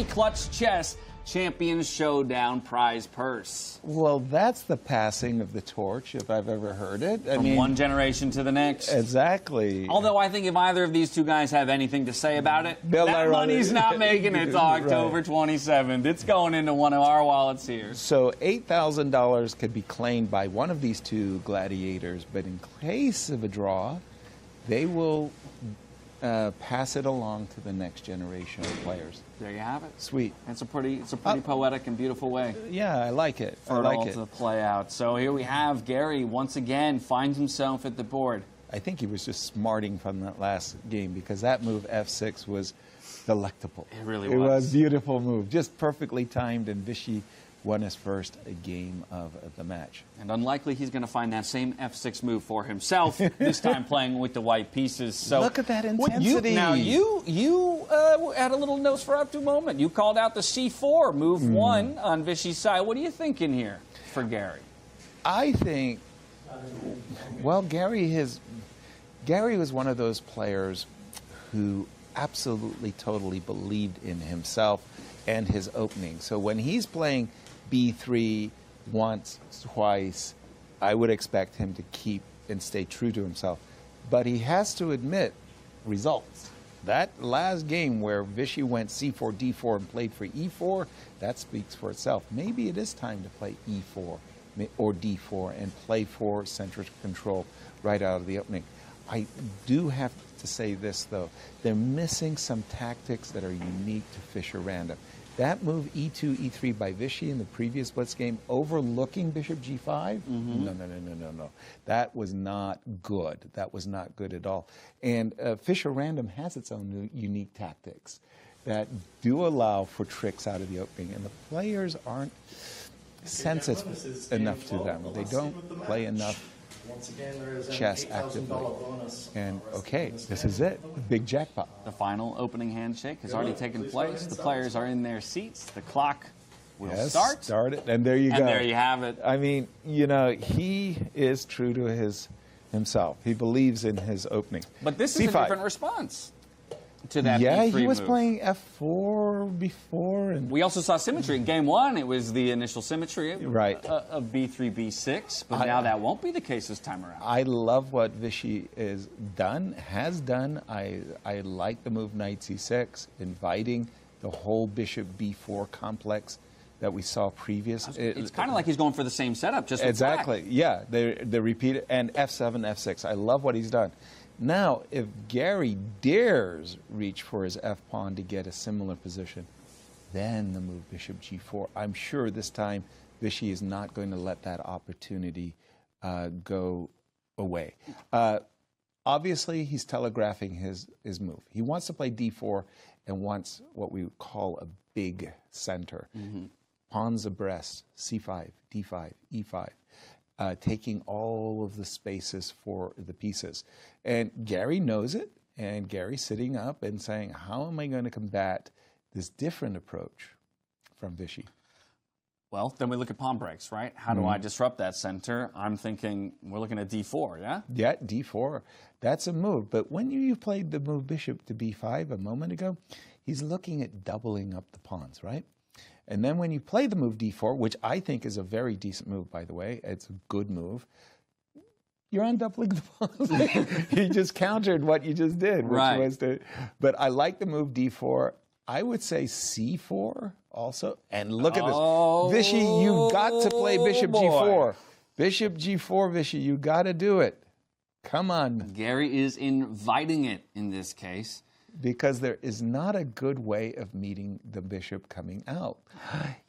free Clutch Chess Champions Showdown prize purse. Well, that's the passing of the torch, if I've ever heard it. From one generation to the next. Exactly. Although I think if either of these two guys have anything to say about it, They'll that money's not making it to October Right. 27th. It's going into one of our wallets here. So $8,000 could be claimed by one of these two gladiators, but in case of a draw, they will pass it along to the next generation of players. There you have it. Sweet. It's a pretty poetic and beautiful way Yeah, I like it. for it all to play out. So here we have Garry once again finds himself at the board. I think he was just smarting from that last game because that move F6 was delectable. It really was. It was a beautiful move, just perfectly timed, and Vishy won his first game of the match. And unlikely he's going to find that same F6 move for himself, this time playing with the white pieces. So look at that intensity. You had a little Nosferatu moment. You called out the C4, move one on Vishy's side. What are you thinking here for Garry? I think, well, Garry was one of those players who absolutely, totally believed in himself and his opening. So when he's playing B3 once, twice, I would expect him to keep and stay true to himself. But he has to admit results. That last game where Vishy went C4, D4 and played for E4, that speaks for itself. Maybe it is time to play E4 or D4 and play for center control right out of the opening. I do have to say this, though. They're missing some tactics that are unique to Fischer Random. That move E2, E3 by Vishy in the previous blitz game, overlooking Bishop G5, no. That was not good. That was not good at all. And Fischer Random has its own unique tactics that do allow for tricks out of the opening, and the players aren't sensitive enough to them. They don't play enough chess actively. And okay, this is it. Big jackpot. The final opening handshake has already taken place. The players are in their seats. The clock will start it, and there you go. And there you have it. I mean, you know, he is true to himself. He believes in his opening. But this is a different response to that Yeah, B3 he was move. playing F4 before. And we also saw symmetry. In game one, it was the initial symmetry of B3, B6, but now that won't be the case this time around. I love what Vishy has done. I like the move Knight C6, inviting the whole Bishop B4 complex that we saw previous. It's kind of like he's going for the same setup, just with exactly. black. Yeah, they repeat it, and F7, F6. I love what he's done. Now, if Garry dares reach for his F-pawn to get a similar position, then the move Bishop G4. I'm sure this time Vishy is not going to let that opportunity go away. Obviously, he's telegraphing his move. He wants to play D4 and wants what we would call a big center. Pawns abreast, C5, D5, E5. Taking all of the spaces for the pieces. And Garry knows it, and Garry's sitting up and saying, how am I going to combat this different approach from Vishy? Well, then we look at pawn breaks, right? How do I disrupt that center? I'm thinking we're looking at D4, yeah? Yeah, D4. That's a move. But when you played the move Bishop to B5 a moment ago, he's looking at doubling up the pawns, right? And then when you play the move D4, which I think is a very decent move, by the way, it's a good move, you're undoubling the pawns. You just countered what you just did, which was to, but I like the move D4. I would say C4 also. And look at this. Vishy, you've got to play Bishop G4. Bishop G4, Vishy, you got to do it. Come on. Garry is inviting it in this case. Because there is not a good way of meeting the bishop coming out.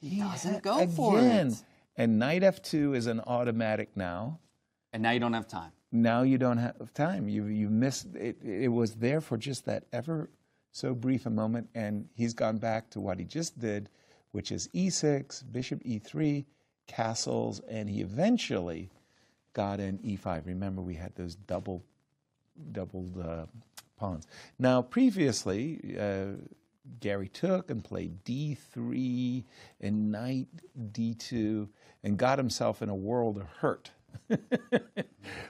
He doesn't go for it. And Knight F2 is an automatic now. And now you don't have time. Now you don't have time. You missed it. It was there for just that ever so brief a moment, and he's gone back to what he just did, which is E6, Bishop E3, castles, and he eventually got in E5. Remember, we had those doubled pawns. Now, previously, Garry took and played D3 and Knight D2 and got himself in a world of hurt.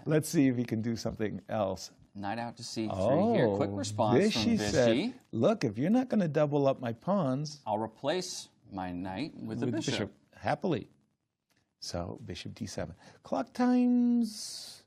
Let's see if he can do something else Knight out to c3 here. Quick response from Vishy. Said, look, if you're not going to double up my pawns, I'll replace my knight with the bishop. Happily. So bishop d7. Clock times,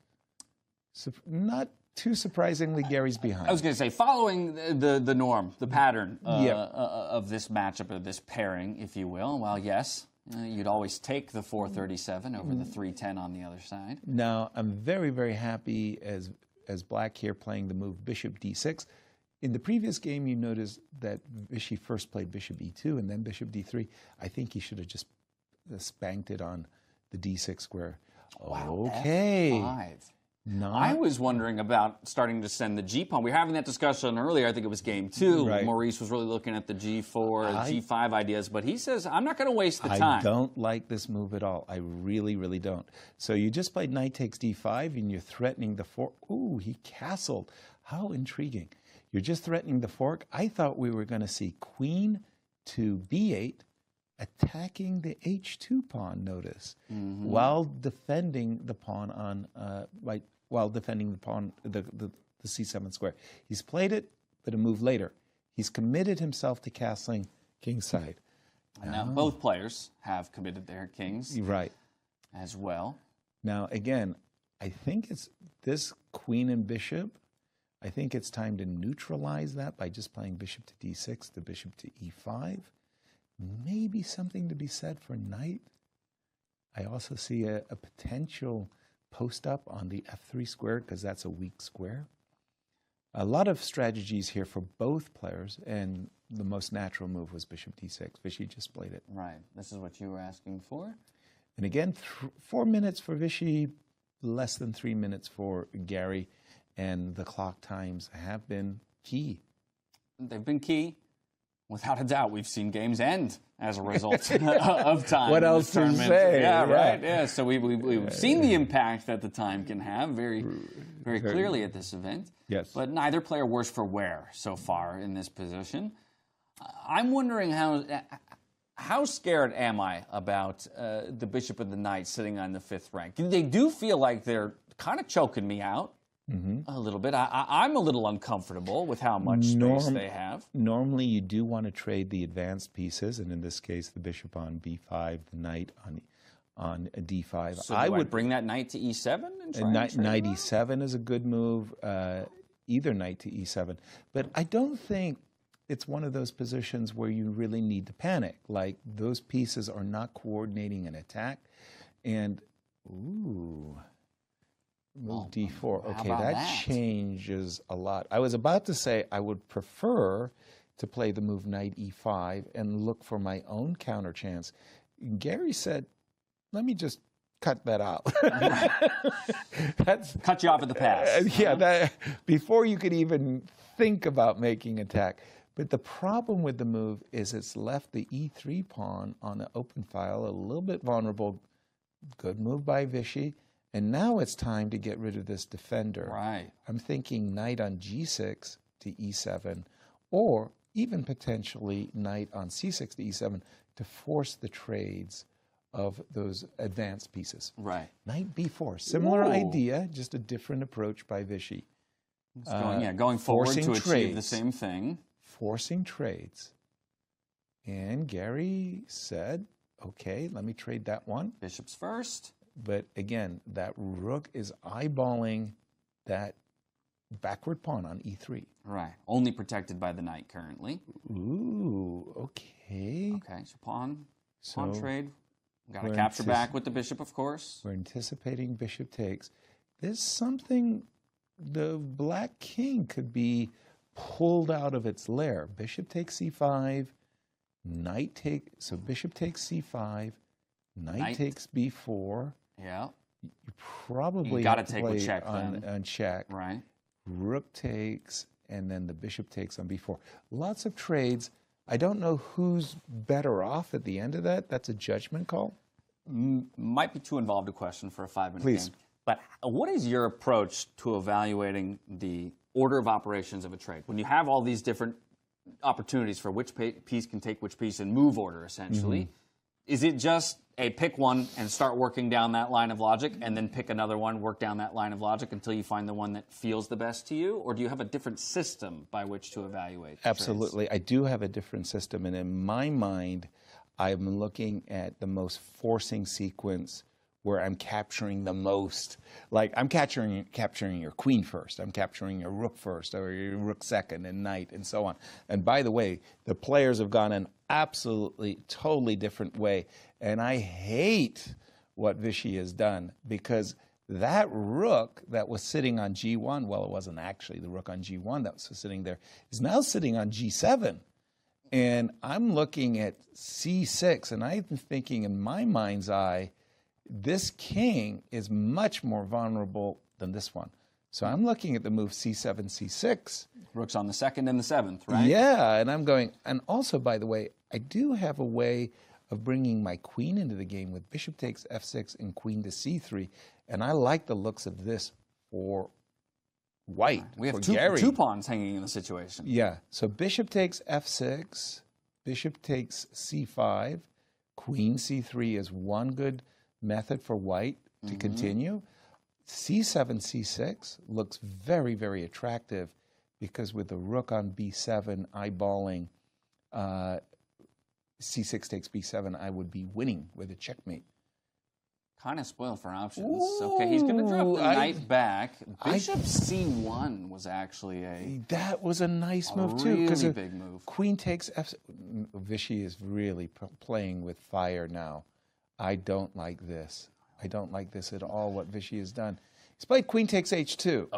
not too surprisingly, Gary's behind. I was going to say, following the norm, the pattern of this matchup, of this pairing, if you will. Well, yes, you'd always take the 437 over the 310 on the other side. Now, I'm very, very happy as Black here playing the move bishop d6. In the previous game, you noticed that Vishy first played bishop e2 and then bishop d3. I think he should have just spanked it on the d6 square. Wow, okay. F5. I was wondering about starting to send the g-pawn. We were having that discussion earlier. I think it was game 2. Right. Maurice was really looking at the g4, g5 ideas, but he says, I'm not going to waste the time. I don't like this move at all. I really, really don't. So you just played knight takes d5, and you're threatening the fork. Ooh, he castled. How intriguing. You're just threatening the fork. I thought we were going to see queen to b8, attacking the h2 pawn, notice, while defending the pawn on while defending the pawn, the c7 square. He's played it, but a move later. He's committed himself to castling kingside. Now both players have committed their kings as well. Now, again, I think it's this queen and bishop. I think it's time to neutralize that by just playing bishop to d6, the bishop to e5. Maybe something to be said for knight. I also see a potential post up on the f3 square because that's a weak square. A lot of strategies here for both players, and the most natural move was bishop d6. Vishy just played it. Right. This is what you were asking for. And again, 4 minutes for Vishy, less than 3 minutes for Garry, and the clock times have been key. They've been key. Without a doubt, we've seen games end as a result of time. What else to say? Yeah, right. Yeah, so we've seen the impact that the time can have very clearly at this event. Yes. But neither player worse for wear so far in this position. I'm wondering how scared am I about the bishop and the knight sitting on the 5th rank? They do feel like they're kind of choking me out. A little bit. I'm a little uncomfortable with how much space they have. Normally, you do want to trade the advanced pieces, and in this case, the bishop on b5, the knight on d5. So I would bring that knight to e7 and try knight e7 is a good move. Either knight to e7, but I don't think it's one of those positions where you really need to panic. Like those pieces are not coordinating an attack, and ooh. Move d4. Okay, that changes a lot. I was about to say I would prefer to play the move knight e5 and look for my own counter chance. Garry said, let me just cut that out. Cut you off at the pass. Before you could even think about making attack. But the problem with the move is it's left the e3 pawn on the open file a little bit vulnerable. Good move by Vishy. And now it's time to get rid of this defender. Right. I'm thinking knight on g6 to e7, or even potentially knight on c6 to e7 to force the trades of those advanced pieces. Right. Knight b4, similar idea, just a different approach by Vishy. Going forward to achieve the same thing. Forcing trades. And Garry said, okay, let me trade that one. Bishops first. But again, that rook is eyeballing that backward pawn on e3. Right. Only protected by the knight currently. Ooh, okay. Okay, so pawn trade. Got to capture back with the bishop, of course. We're anticipating bishop takes. There's something, the black king could be pulled out of its lair. Bishop takes c5, knight takes, so bishop takes c5, knight takes b4. Yeah. You probably got to take with check on check. Right. Rook takes, and then the bishop takes on b4. Lots of trades. I don't know who's better off at the end of that. That's a judgment call. Might be too involved a question for a 5-minute Please. game. But what is your approach to evaluating the order of operations of a trade? When you have all these different opportunities for which piece can take which piece in move order, essentially, is it just a pick one and start working down that line of logic, and then pick another one, work down that line of logic until you find the one that feels the best to you? Or do you have a different system by which to evaluate Absolutely. trades? I do have a different system. And in my mind, I'm looking at the most forcing sequence where I'm capturing the most. Like, I'm capturing your queen first. I'm capturing your rook first, or your rook second, and knight, and so on. And by the way, the players have gone an absolutely, totally different way. And I hate what Vishy has done, because that rook that was sitting on G1, well, it wasn't actually the rook on G1 that was sitting there, is now sitting on G7. And I'm looking at C6, and I'm thinking in my mind's eye, this king is much more vulnerable than this one. So I'm looking at the move C7, C6. Rook's on the 2nd and the 7th, right? Yeah, and I'm going, and also, by the way, I do have a way of bringing my queen into the game with bishop takes F6 and queen to C3, and I like the looks of this for white. We have Garry. two pawns hanging in the situation. Yeah, so bishop takes F6, bishop takes C5, queen C3 is one good method for white to continue. C7, C6 looks very, very attractive, because with the rook on B7 eyeballing C6 takes B7, I would be winning with a checkmate. Kind of spoiled for options. Okay, he's going to drop the knight back. Bishop C1 was actually that was a nice move too, really because big move. Queen takes F. Vishy is really playing with fire now. I don't like this. I don't like this at all, what Vishy has done. He's played queen takes H2.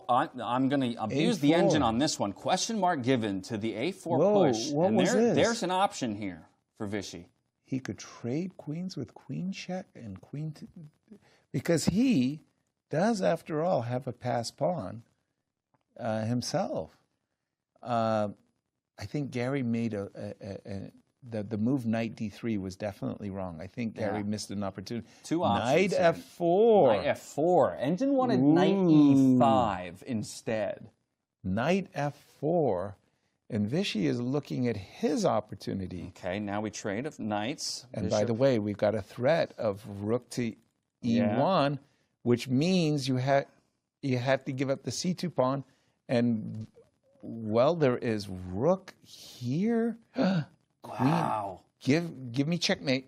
I'm going to abuse the engine on this one. Question mark given to the A4 push. What was this? There's an option here for Vishy. He could trade queens with queen check and queen... because he does, after all, have a passed pawn himself. I think Garry made the move knight d3 was definitely wrong. I think Garry missed an opportunity. Two options. Knight f4. Knight f4. Engine wanted knight e5 instead. Knight f4. And Vishy is looking at his opportunity. Okay, now we trade of knights. And by the way, we've got a threat of rook to e1, which means you have to give up the c2 pawn. And, well, there is rook here. Wow. Give me checkmate.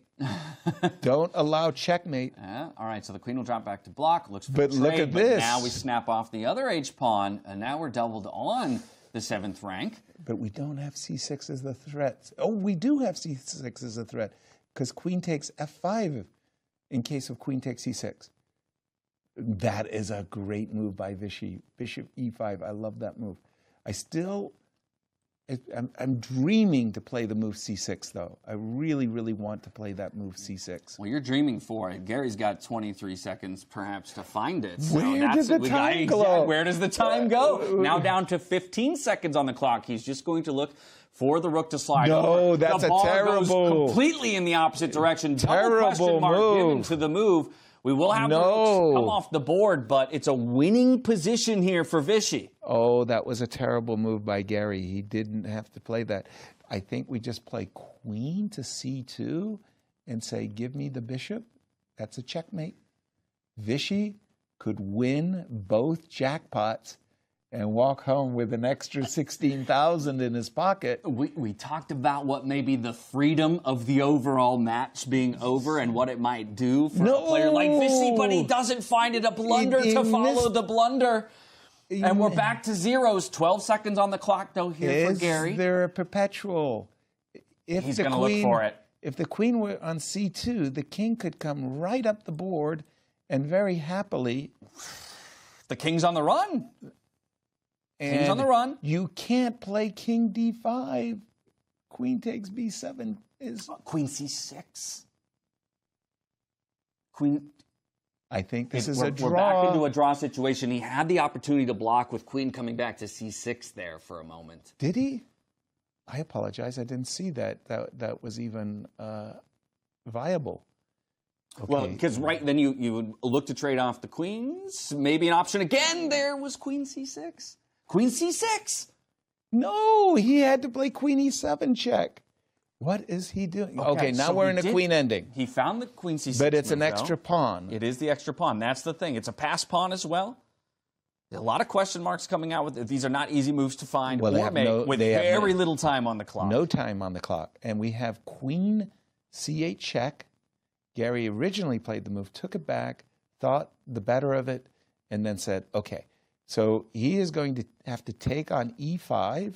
Don't allow checkmate. All right, so the queen will drop back to block. Looks for But trade, look at this. Now we snap off the other h-pawn, and now we're doubled on the 7th rank. But we don't have c6 as the threat. Oh, we do have c6 as a threat, because queen takes f5 in case of queen takes c6. That is a great move by Vishy. Bishop e5, I love that move. I'm dreaming to play the move c6, though. I really, really want to play that move c6. Well, you're dreaming for it. Gary's got 23 seconds, perhaps, to find it. So Where does the time go? Where does the time go? Now down to 15 seconds on the clock. He's just going to look for the rook to slide over. No, that's the ball a terrible... goes completely in the opposite direction. Terrible Double question mark move. given to the move. We will have the rooks come off the board, but it's a winning position here for Vishy. Oh, that was a terrible move by Garry. He didn't have to play that. I think we just play queen to c2 and say, give me the bishop. That's a checkmate. Vishy could win both jackpots and walk home with an extra 16,000 in his pocket. We talked about what maybe the freedom of the overall match being over and what it might do for a player like Vishy, but he doesn't find it a blunder to follow the blunder. And we're back to zeros. 12 seconds on the clock, though, here for Garry. Is there a perpetual? He's going to look for it. If the queen were on c2, the king could come right up the board and very happily... The king's on the run. And king's on the run. You can't play king d5. Queen takes b7 is... Queen c6. Queen... I think this is a draw. We're back into a draw situation. He had the opportunity to block with queen coming back to c6 there for a moment. Did he? I apologize. I didn't see that. That was even viable. Okay. Well, because right then you would look to trade off the queens. Maybe an option again there was queen c6. Queen c6. No, he had to play queen e7 check. What is he doing? Okay, now so we're he in a did- queen ending. He found the queen c6. But it's an move, though. extra pawn. It is the extra pawn. That's the thing. It's a pass pawn as well. A lot of question marks coming out with it. These are not easy moves to find Well, they or have make no- with they have very no- little time on the clock. No time on the clock. And we have queen c8 check. Garry originally played the move, took it back, thought the better of it, and then said, okay, so he is going to have to take on e5.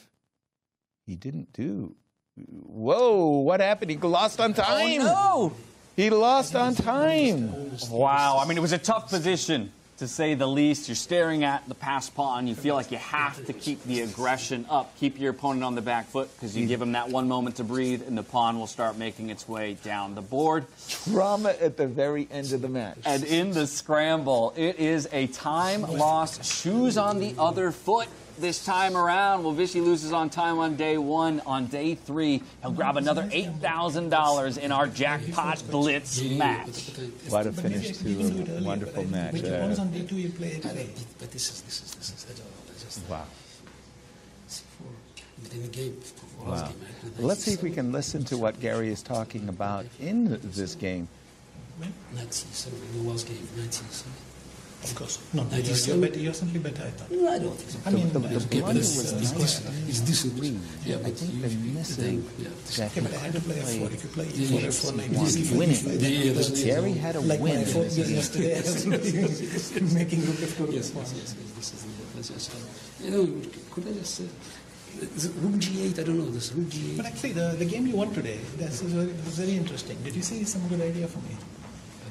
He didn't do. Whoa, what happened? He lost on time. Oh, He lost on time. no! Wow. I mean, it was a tough position, to say the least. You're staring at the pass pawn. You feel like you have to keep the aggression up, keep your opponent on the back foot, because you give him that one moment to breathe, and the pawn will start making its way down the board. Drama at the very end of the match. And in the scramble, it is a time loss, shoes on the other foot this time around. Well, Vishy loses on time on day one. On day three, he'll grab another $8,000 in our jackpot blitz match. What a finish to a wonderful match. When you on D2, you play A3. But this is. I just Wow. within the game. Wow. Let's see if we can listen to what Garry is talking about in this game. Knight C7, the last game, Knight C7. Of course. No, Knight you're E7. simply better, I thought. No, I don't think so. I mean, The Okay, but blunder it's was it's decent. Yeah, I but think you- they're missing yeah. that okay, but I had to play play F4. If you play Yeah, E4, F4, knight D6, winning. Yeah, that's- Gary had a like win. my in F4 this game game. yesterday, I was making rook F2. Yes, this is let's just you know, could I just say rook G8, I don't know, this rook G8. But actually, the game you won today, this is very interesting. Did you see some good idea for me?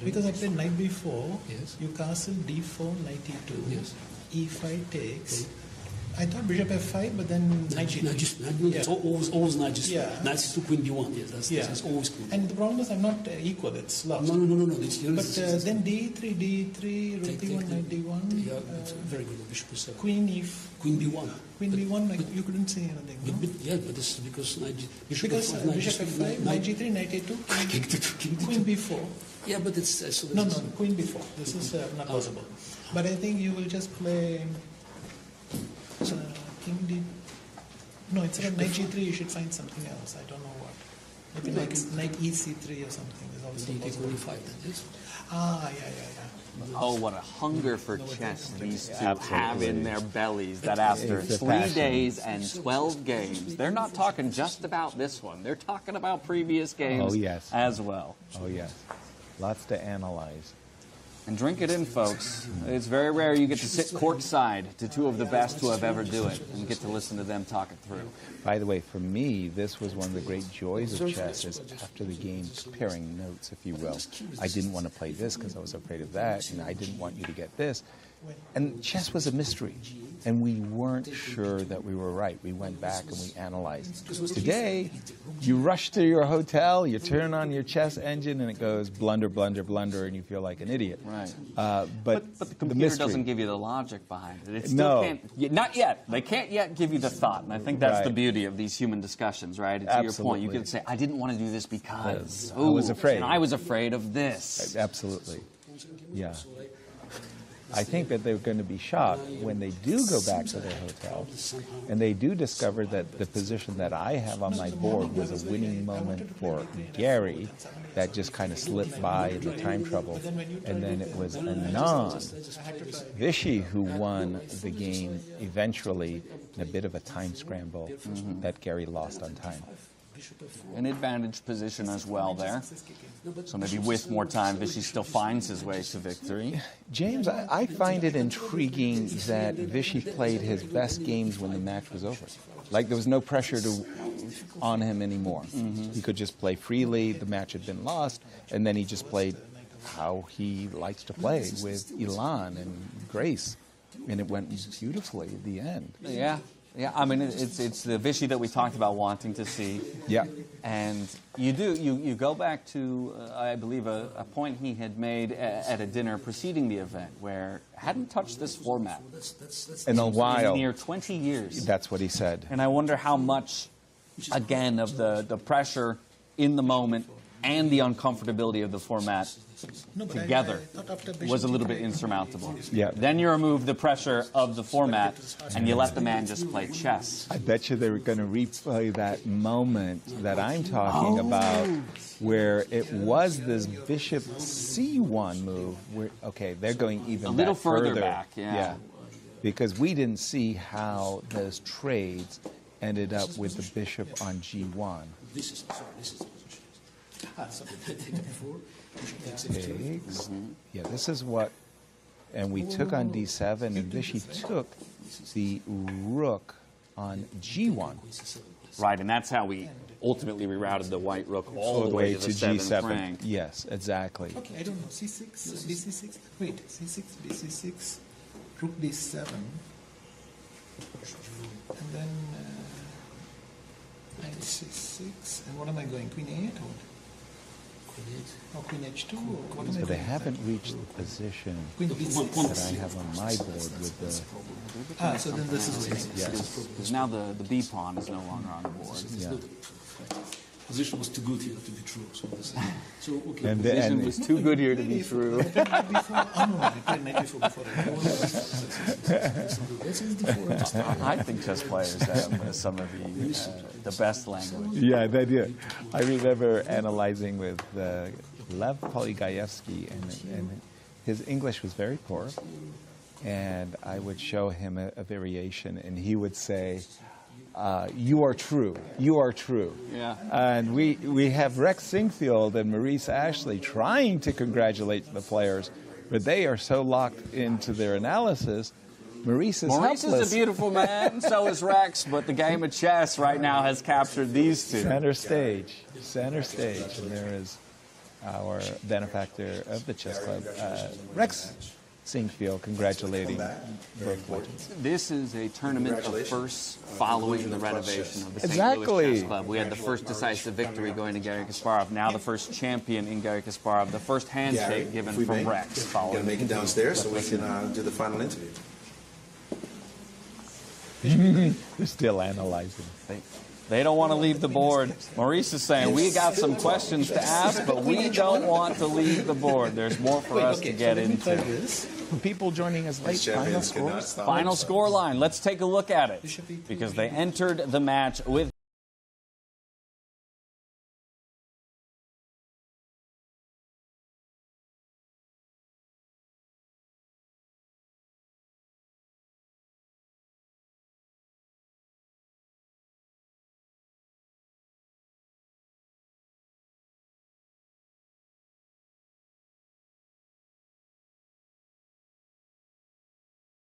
Because I played knight b4, Yes. you castle d4, knight e2, Yes. e5 takes. I thought bishop f5, but then knight g2. It's always knight just Yeah. knight to queen d1. Yes, that's always queen. And the problem is I'm not equal, it's lost. No. It's, But then d3, d3, rook d1, knight d1, yeah, it's very good. Bishop e7. queen e5. Queen b1. Queen b1, like, you couldn't say anything, no? But this is because knight G, Because bishop f5, knight g3, knight a2, queen b4. Yeah, but it's so No, queen b4. This is not possible. But I think you will just play king d. No, instead of knight g3, you should find something else. I don't know what. Maybe knight ec3 or something is also take possible. only 5. Yes. Yeah. Oh, what a hunger for chess these two Absolutely. have in their bellies, that after It's a 3 passion. days and 12 games, they're not talking just about this one. They're talking about previous games Oh, yes. as well. Oh, yes. Lots to analyze. And drink it in, folks. It's very rare you get to sit courtside to two of the best who have ever do it and get to listen to them talk it through. By the way, for me, this was one of the great joys of chess is after the game comparing notes, if you will. I didn't want to play this because I was afraid of that, and I didn't want you to get this. And chess was a mystery, and we weren't sure that we were right. We went back and we analyzed. Today, you rush to your hotel, you turn on your chess engine, and it goes blunder, blunder, blunder, and you feel like an idiot. Right. But the computer mystery. doesn't give you the logic behind it. It still No. can't, not yet. They can't yet give you the thought, and I think that's the Right. beauty of these human discussions, right? To your point, you Absolutely. can say, I didn't want to do this because. I was Ooh, afraid. And I was afraid of this. Absolutely. Yeah. I think that they're going to be shocked when they do go back to their hotel and they do discover that the position that I have on my board was a winning moment for Garry that just kind of slipped by in the time trouble. And then it was Anand, Vishy, who won the game eventually in a bit of a time scramble that Garry lost on time. An advantage position as well there. So maybe with more time, Vishy still finds his way to victory. James, I find it intriguing that Vishy played his best games when the match was over. Like there was no pressure on him anymore. He could just play freely. The match had been lost, and then he just played how he likes to play with elan and grace, and it went beautifully at the end. Yeah. Yeah, I mean, it's the Vishy that we talked about wanting to see. Yeah. And you go back to, I believe, a point he had made at a dinner preceding the event where hadn't touched this format In a while. in near 20 years. That's what he said. And I wonder how much, again, of the pressure in the moment and the uncomfortability of the format No, but together I thought after bishop was a little G3, bit insurmountable. Yeah. Then you remove the pressure of the format and you let the man just play chess. I bet you they were going to replay that moment that I'm talking about, where it was this bishop c1 move. Where, okay, they're going even A little back further back, yeah. Because we didn't see how those trades ended up with the bishop on g1. This is the position. So Take f4. Takes. Yeah, this is what, and we took on d7, and Vishy took the rook on g1. Right, and that's how we ultimately rerouted the white rook all the way to the seventh g7. rank. Yes, exactly. okay, I don't know. C6, BC6. Wait, C6, BC6, Rook D7, and then Knight C6. And what am I going? Queen A8 or what? Or Queen H2? Or what am I But they doing? haven't reached the position Queen that B6. I have on my board with the. Ah, so then this is winning. Yes. Because now the B pawn is no longer on the board. Yeah. Position was too good here to be true. So, so okay. And Position then, was too good here to be true. Knight before. Oh no, I played knight before before. This is the four. I think chess players have some of the best language. yeah, they do. I remember analyzing with Lev Polygaevsky, and his English was very poor. And I would show him a variation, and he would say, you are true. You are true. Yeah. And we have Rex Singfield and Maurice Ashley trying to congratulate the players, but they are so locked into their analysis. Maurice is Maurice helpless. is a beautiful man, so is Rex, but the game of chess right now has captured these two. Center stage. Center stage. And there is our benefactor of the chess club, Rex Singfield, congratulating both legends. This is a tournament of firsts following the renovation of the St. Exactly. Louis Chess Club. We had the first decisive victory going to Garry Kasparov, now the first champion in Garry Kasparov, the first handshake given from Rex following. Gonna make it downstairs so we can do the final interview. They're still analyzing. They don't want to leave the board. Maurice is saying, we got some questions to ask, but we don't want to leave the board. There's more for us to get into. People joining us late, final Champions cannot scores. stop. Final score line. Let's take a look at it because they entered the match with